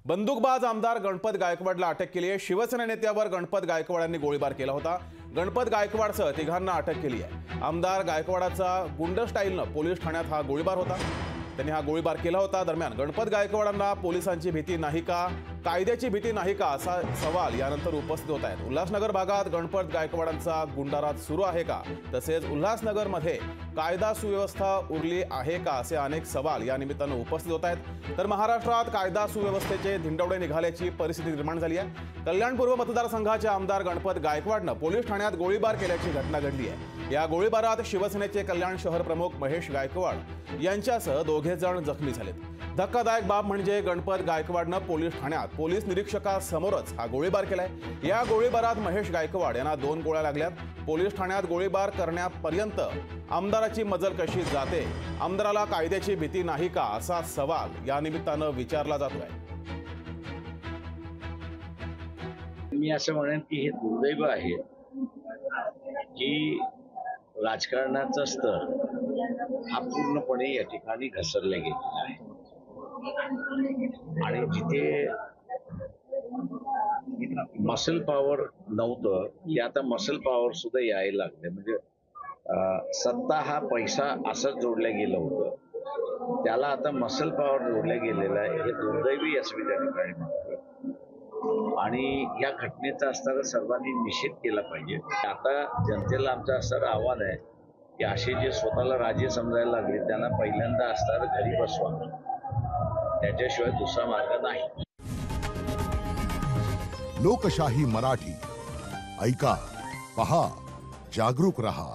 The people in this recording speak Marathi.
बंदूकबाज आमदार गणपत गायकवाडला अटक केली आहे। शिवसेना नेत्यावर गणपत गायकवाडांनी गोळीबार केला होता। गणपत गायकवाडसह तिघांना अटक केली आहे। आमदार गायकवाडाचा गुंड स्टाईलनं पोलीस ठाण्यात हा गोळीबार होता। त्यांनी हा गोळीबार केला होता। दरम्यान गणपत गायकवाडांना पोलिसांची भीती नाही का, कायद्याची भीती नाही का असा सवाल यानंतर उपस्थित होत आहेत। उल्हासनगर भागात गणपत गायकवाडांचा गुंडाराज सुरू आहे का, तसेच उल्हासनगरमध्ये कायदा सुव्यवस्था उरली आहे का असे अनेक सवाल या निमित्तानं उपस्थित होत आहेत। तर महाराष्ट्रात कायदा सुव्यवस्थेचे धिंडवडे निघाल्याची परिस्थिती निर्माण झाली आहे। कल्याण पूर्व मतदारसंघाचे आमदार गणपत गायकवाडनं पोलीस ठाण्यात गोळीबार केल्याची घटना घडली आहे। या गोळीबारात शिवसेनेचे कल्याण शहर प्रमुख महेश गायकवाड यांच्यासह दोघे जण जखमी झालेत। धक्कादायक बाब म्हणजे गणपत गायकवाडनं पोलीस ठाण्यात पोलीस निरीक्षकासमोरच हा गोळीबार केलाय। या गोळीबारात महेश गायकवाड यांना 2 गोळ्या लागल्यात। पोलीस ठाण्यात गोळीबार करण्यापर्यंत आमदाराची मजल कशी जाते, आमदाराला कायद्याची भीती नाही का असा सवाल या निमित्तानं विचारला जातोय। मी असं म्हणेन की हे दुर्दैव आहे की राजकारणाचा स्तर हा पूर्णपणे या ठिकाणी घसरला गेलेला आहे आणि जिथे मसल पॉवर नव्हतं ते आता मसल पॉवर सुद्धा यायला लागले। म्हणजे सत्ता हा पैसा असं जोडलं गेलं होतं, त्याला आता मसल पॉवर जोडलं गेलेलं आहे। हे दुर्दैवी असं मी त्या ठिकाणी म्हणतो आणि या घटनेचा असणारा सर्वांनी निषेध केला पाहिजे। आता जनतेला आमचं असणारं आव्हान आहे की असे जे स्वतःला राजे समजायला लागले त्यांना पहिल्यांदा असणारं घरी बसवा, त्याच्याशिवाय दुसरा मार्ग नाही। लोकशाही मराठी ऐका, पहा, जागरूक रहा।